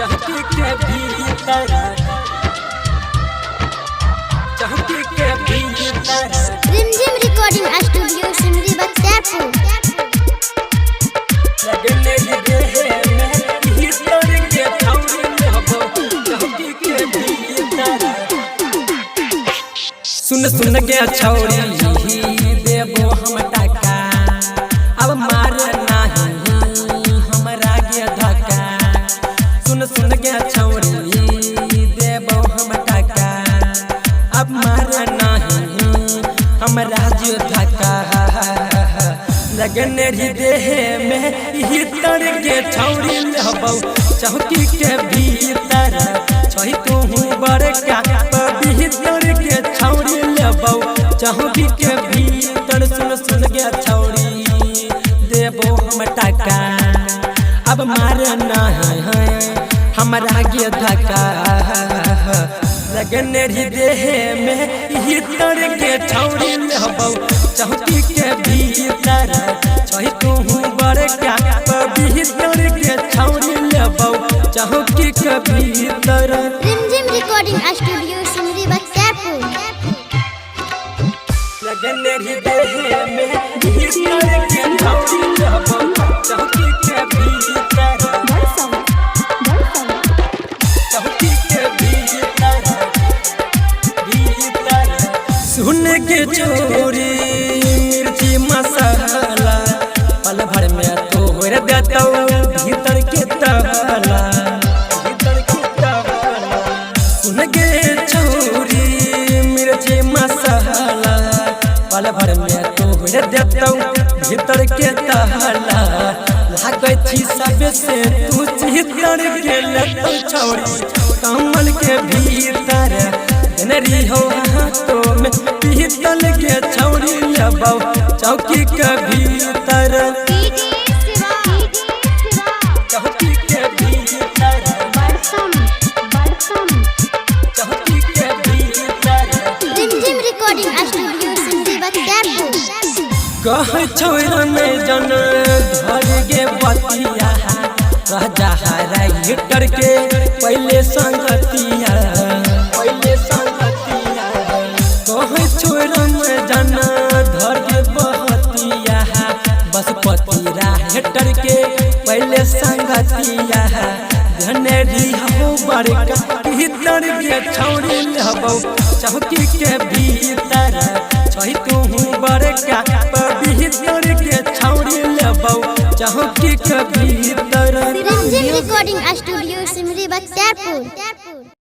चौकी के भीतर, चौकी के भीतर रिमझिम रिकॉर्डिंग स्टूडियो सिमरी बख्तियारपुर। लगने लगे हैं मैं भीतर के छौरी में हबो चौकी के भीतर। सुन सुन के छौरी देबो हम टाका, अब मार नहीं हमरा के धक्का। सुन सुन के छौरी देबो हम टाका, अब मार नहीं हमरा के धक्का। लगने देह में भीतर के छौरी हबो चौकी के भीतर। छही तू बड़का भीतर के छौरी लेबो चौकी के भीतर। सुन सुन के छौरी देबो हम टाका, अब मार नहीं हमरा के धक्का। लगने देह में भीतर के छौरी लेबो चौकी के भीतर। छही तू बड़का भीतर के छौरी लेबो चौकी के भीतर। रिमझिम रिकॉर्डिंग स्टूडियो सिमरी बख्तियारपुर। लगने देह में भीतर के छौरी लेबो चौकी के भीतर, चौकी के भीतर भीतर। सुन के चोरी मिर्ची मसाला पल भर में तोड़ देतौ भीतर के तबला, भीतर के तबला। सुन के चोरी मिर्ची मसाला पल भर में तोड़ देतौ भीतर के तबला। लागै छी सबे से तू चितर के लेतौ छौरी कमल के भीतर। नरी हो हाथों में पीतल के छौरी लेबो चौकी के भीतर, चौकी के भीतर, चौकी के भीतर। रिमझिम रिकॉर्डिंग स्टूडियो सिमरी बख्तियारपुर। कह छोरा में जन धर गे बतिया रह जहारा हिटर के पहले संगतिया, पहले संगतिया। कह छोरा में जन धर गे बहतिया बस पतिरा हिटर के पहले संगतिया। धनेरी हो बड़का भीतर के छौरी लेबो चौकी के भीतर। छही तू बड़का भीतर के छौरी लेबो चौकी के भीतर। रिमझिम रिकॉर्डिंग स्टूडियो सिमरी बख्तियारपुर।